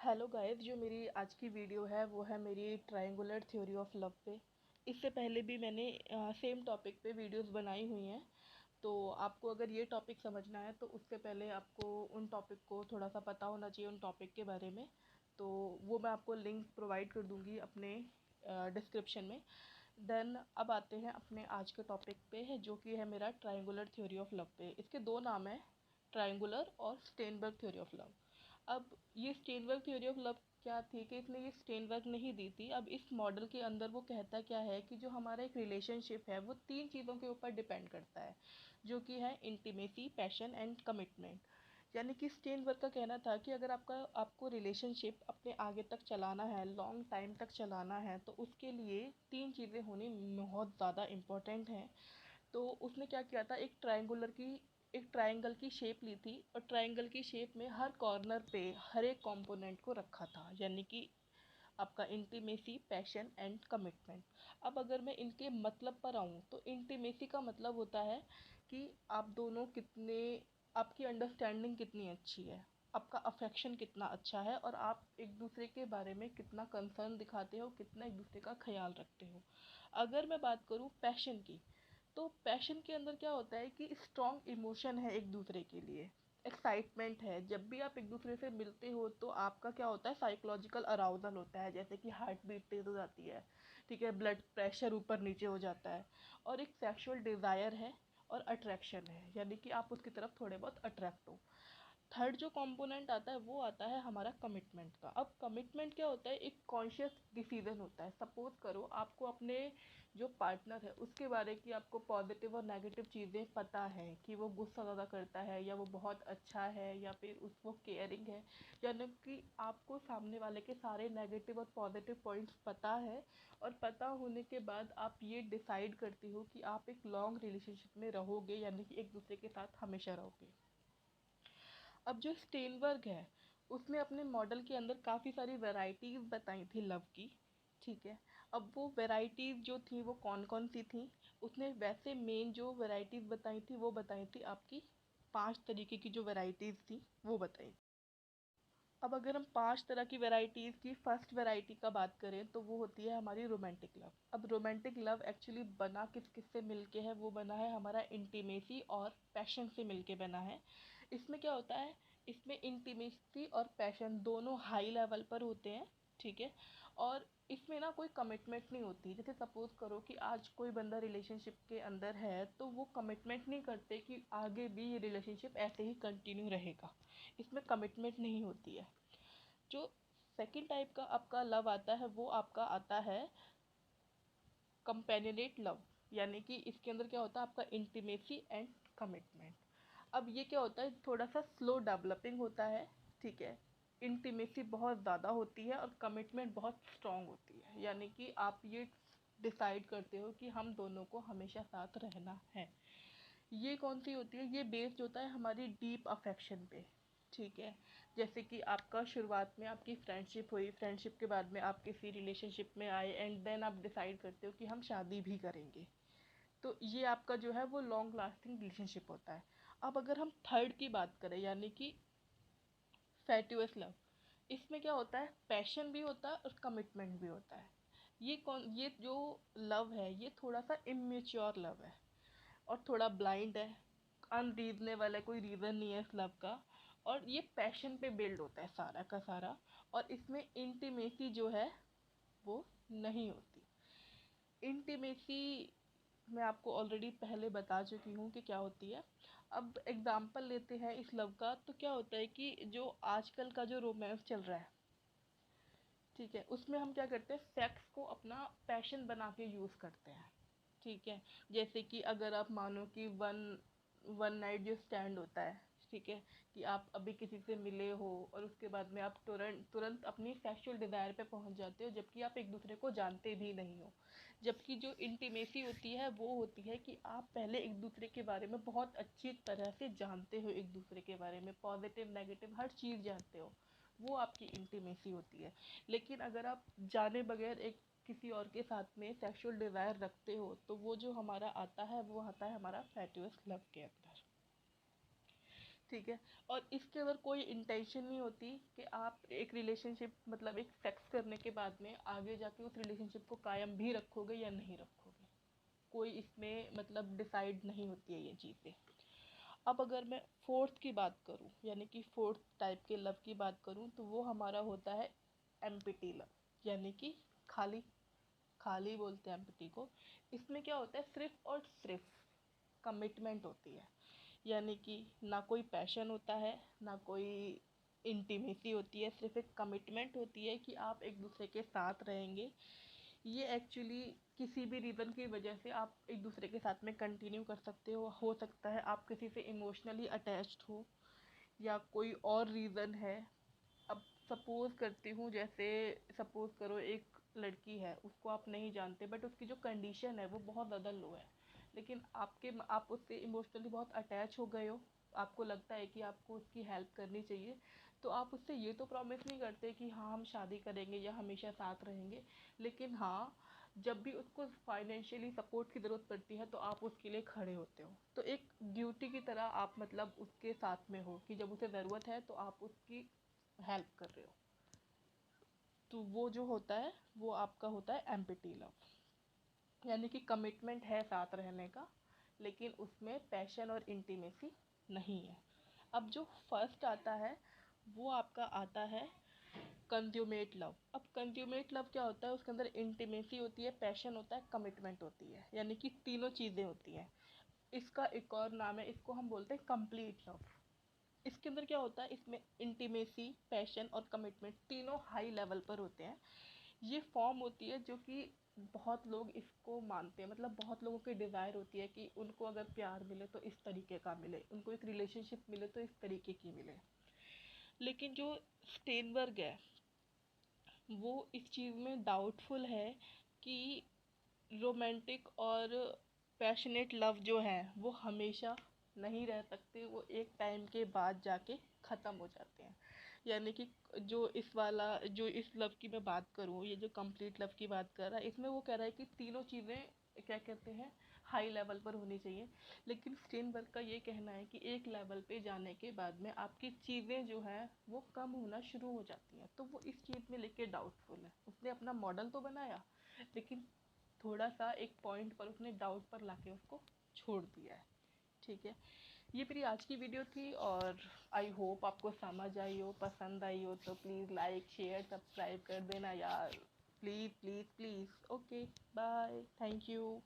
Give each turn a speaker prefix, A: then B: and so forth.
A: Hello guys, जो मेरी आज की वीडियो है वो है मेरी ट्रायंगुलर थ्योरी ऑफ लव पे। इससे पहले भी मैंने सेम टॉपिक पे वीडियोस बनाई हुई हैं। तो आपको अगर ये टॉपिक समझना है तो उससे पहले आपको उन टॉपिक को थोड़ा सा पता होना चाहिए, उन टॉपिक के बारे में। तो वो मैं आपको लिंक प्रोवाइड कर दूँगी अपने डिस्क्रिप्शन में। देन अब आते हैं अपने आज के टॉपिक पे, है जो कि है मेरा ट्रायंगुलर थ्योरी ऑफ लव पे। इसके दो नाम हैं, ट्रायंगुलर और स्टेनबर्ग थ्योरी ऑफ लव। अब ये स्टेनबर्ग थ्योरी ऑफ लव क्या थी कि इसने ये स्टेनबर्ग नहीं दी थी। अब इस मॉडल के अंदर वो कहता क्या है कि जो हमारा एक रिलेशनशिप है वो तीन चीज़ों के ऊपर डिपेंड करता है, जो कि है इंटीमेसी, पैशन एंड कमिटमेंट। यानी कि स्टेनबर्ग का कहना था कि अगर आपको रिलेशनशिप अपने आगे तक चलाना है, लॉन्ग टाइम तक चलाना है, तो उसके लिए तीन चीज़ें होनी बहुत ज़्यादा इम्पोर्टेंट हैं। तो उसने क्या किया था, एक ट्रायंगल की शेप ली थी और ट्रायंगल की शेप में हर कॉर्नर पे हर एक कंपोनेंट को रखा था, यानी कि आपका इंटीमेसी, पैशन एंड कमिटमेंट। अब अगर मैं इनके मतलब पर आऊँ तो इंटीमेसी का मतलब होता है कि आप दोनों कितने, आपकी अंडरस्टैंडिंग कितनी अच्छी है, आपका अफेक्शन कितना अच्छा है और आप एक दूसरे के बारे में कितना कंसर्न दिखाते हो, कितना एक दूसरे का ख्याल रखते हो। अगर मैं बात करूँ पैशन की, तो पैशन के अंदर क्या होता है कि स्ट्रॉन्ग इमोशन है एक दूसरे के लिए, एक्साइटमेंट है। जब भी आप एक दूसरे से मिलते हो तो आपका क्या होता है, साइकोलॉजिकल अराउजल होता है, जैसे कि हार्ट बीट तेज हो जाती है, ठीक है, ब्लड प्रेशर ऊपर नीचे हो जाता है। और एक सेक्सुअल डिज़ायर है और अट्रैक्शन है, यानी कि आप उसकी तरफ थोड़े बहुत अट्रैक्ट हो। थर्ड जो कंपोनेंट आता है वो आता है हमारा कमिटमेंट का। अब कमिटमेंट क्या होता है, एक कॉन्शियस डिसीजन होता है। सपोज करो आपको अपने जो पार्टनर है उसके बारे की आपको पॉजिटिव और नेगेटिव चीज़ें पता है कि वो गुस्सा ज़्यादा करता है या वो बहुत अच्छा है या फिर वो केयरिंग है, यानी कि आपको सामने वाले के सारे नेगेटिव और पॉजिटिव पॉइंट्स पता है। और पता होने के बाद आप ये डिसाइड करती हो कि आप एक लॉन्ग रिलेशनशिप में रहोगे, यानी कि एक दूसरे के साथ हमेशा रहोगे। अब जो स्टेनबर्ग है उसने अपने मॉडल के अंदर काफ़ी सारी वैरायटीज़ बताई थी लव की, ठीक है। अब वो वैरायटीज़ जो थी वो कौन कौन सी थी, उसने वैसे मेन जो वैरायटीज़ बताई थी वो बताई थी आपकी 5 तरीके की जो वैरायटीज़ थी वो बताई। अब अगर हम 5 तरह की वैरायटीज़ की फर्स्ट वैरायटी का बात करें तो वो होती है हमारी रोमांटिक लव। अब रोमांटिक लव एक्चुअली बना किस किस से मिलके है, वो बना है हमारा इंटीमेसी और पैशन से मिलके बना है। इसमें क्या होता है, इसमें इंटीमेसी और पैशन दोनों हाई लेवल पर होते हैं, ठीक है। और इसमें ना कोई कमिटमेंट नहीं होती। जैसे सपोज करो कि आज कोई बंदा रिलेशनशिप के अंदर है तो वो कमिटमेंट नहीं करते कि आगे भी ये रिलेशनशिप ऐसे ही कंटिन्यू रहेगा, इसमें कमिटमेंट नहीं होती है। जो सेकंड टाइप का आपका लव आता है वो आपका आता है कंपेनिनेट लव, यानी कि इसके अंदर क्या होता है आपका इंटीमेसी एंड कमिटमेंट। अब ये क्या होता है, थोड़ा सा स्लो डेवलपिंग होता है, ठीक है। इंटीमेसी बहुत ज़्यादा होती है और कमिटमेंट बहुत स्ट्रॉन्ग होती है, यानी कि आप ये डिसाइड करते हो कि हम दोनों को हमेशा साथ रहना है। ये कौन सी होती है, ये बेस्ड होता है हमारी डीप अफेक्शन पे, ठीक है। जैसे कि आपका शुरुआत में आपकी फ्रेंडशिप हुई, फ्रेंडशिप के बाद में आप किसी रिलेशनशिप में आए एंड देन आप डिसाइड करते हो कि हम शादी भी करेंगे। तो ये आपका जो है वो लॉन्ग लास्टिंग रिलेशनशिप होता है। अब अगर हम थर्ड की बात करें, यानी कि फैटुअस लव, इसमें क्या होता है, पैशन भी होता है और कमिटमेंट भी होता है। ये जो लव है ये थोड़ा सा इमेच्योर लव है और थोड़ा ब्लाइंड है, अनरीजनेबल है, कोई रीज़न नहीं है इस लव का। और ये पैशन पे बिल्ड होता है सारा का सारा। और इसमें इंटीमेसी जो है वो नहीं होती। इंटीमेसी मैं आपको ऑलरेडी पहले बता चुकी हूँ कि क्या होती है। अब एग्जाम्पल लेते हैं इस लव का, तो क्या होता है कि जो आजकल का जो रोमांस चल रहा है, ठीक है, उसमें हम क्या करते हैं, सेक्स को अपना पैशन बना के यूज़ करते हैं, ठीक है। जैसे कि अगर आप मानो कि वन वन नाइट जो स्टैंड होता है, ठीक है, कि आप अभी किसी से मिले हो और उसके बाद में आप तुरंत तुरंत अपनी सेक्सुअल डिज़ायर पे पहुंच जाते हो, जबकि आप एक दूसरे को जानते भी नहीं हो। जबकि जो इंटीमेसी होती है वो होती है कि आप पहले एक दूसरे के बारे में बहुत अच्छी तरह से जानते हो, एक दूसरे के बारे में पॉजिटिव नेगेटिव हर चीज़ जानते हो, वो आपकी इंटीमेसी होती है। लेकिन अगर आप जाने बगैर एक किसी और के साथ में सेक्सुअल डिज़ायर रखते हो तो वो जो हमारा आता है वो आता है हमारा फैटुअस लव के अंदर। ठीक है। और इसके अगर कोई इंटेंशन नहीं होती कि आप एक रिलेशनशिप मतलब एक सेक्स करने के बाद में आगे जाके उस रिलेशनशिप को कायम भी रखोगे या नहीं रखोगे, कोई इसमें मतलब डिसाइड नहीं होती है ये चीज़ें। अब अगर मैं फोर्थ की बात करूँ, यानी कि फोर्थ टाइप के लव की बात करूँ, तो वो हमारा होता है एम्प्टी लव, यानी कि खाली, खाली बोलते हैं एम्प्टी को। इसमें क्या होता है, सिर्फ और सिर्फ कमिटमेंट होती है, यानी कि ना कोई पैशन होता है, ना कोई इंटीमेसी होती है, सिर्फ एक कमिटमेंट होती है कि आप एक दूसरे के साथ रहेंगे। ये एक्चुअली किसी भी रीज़न की वजह से आप एक दूसरे के साथ में कंटिन्यू कर सकते हो सकता है आप किसी से इमोशनली अटैच्ड हो या कोई और रीज़न है। अब सपोज़ करती हूँ, जैसे सपोज़ करो एक लड़की है, उसको आप नहीं जानते बट उसकी जो कंडीशन है वो बहुत ज़्यादा लो है, लेकिन आप उससे इमोशनली बहुत अटैच हो गए हो, आपको लगता है कि आपको उसकी हेल्प करनी चाहिए, तो आप उससे ये तो प्रॉमिस नहीं करते कि हाँ हम शादी करेंगे या हमेशा साथ रहेंगे, लेकिन हाँ जब भी उसको फाइनेंशियली सपोर्ट की ज़रूरत पड़ती है तो आप उसके लिए खड़े होते हो। तो एक ड्यूटी की तरह आप मतलब उसके साथ में हो कि जब उसे ज़रूरत है तो आप उसकी हेल्प कर रहे हो। तो वो जो होता है वो आपका होता है एम्प्टी लव, यानी कि कमिटमेंट है साथ रहने का, लेकिन उसमें पैशन और इंटीमेसी नहीं है। अब जो फर्स्ट आता है वो आपका आता है कंज्यूमेट लव। अब कंज्यूमेट लव क्या होता है, उसके अंदर इंटीमेसी होती है, पैशन होता है, कमिटमेंट होती है, यानी कि तीनों चीज़ें होती हैं। इसका एक और नाम है, इसको हम बोलते हैं कंप्लीट लव। इसके अंदर क्या होता है, इसमें इंटीमेसी, पैशन और कमिटमेंट तीनों हाई लेवल पर होते हैं। ये फॉर्म होती है जो कि बहुत लोग इसको मानते हैं, मतलब बहुत लोगों की डिज़ायर होती है कि उनको अगर प्यार मिले तो इस तरीके का मिले, उनको एक रिलेशनशिप मिले तो इस तरीके की मिले। लेकिन जो स्टेनबर्ग है वो इस चीज़ में डाउटफुल है कि रोमांटिक और पैशनेट लव जो है वो हमेशा नहीं रह सकते, वो एक टाइम के बाद जाके ख़त्म हो जाते हैं। यानी कि जो इस लव की मैं बात करूँ, ये जो कंप्लीट लव की बात कर रहा है, इसमें वो कह रहा है कि तीनों चीज़ें क्या कहते हैं हाई लेवल पर होनी चाहिए, लेकिन स्टेनबर्ग का ये कहना है कि एक लेवल पे जाने के बाद में आपकी चीज़ें जो हैं वो कम होना शुरू हो जाती हैं। तो वो इस चीज़ में लेके डाउटफुल है। उसने अपना मॉडल तो बनाया, लेकिन थोड़ा सा एक पॉइंट पर उसने डाउट पर लाके उसको छोड़ दिया है। ठीक है, ये मेरी आज की वीडियो थी और आई होप आपको समझ आई हो, पसंद आई हो, तो प्लीज़ लाइक शेयर सब्सक्राइब कर देना यार, please please please. Okay, bye, thank you.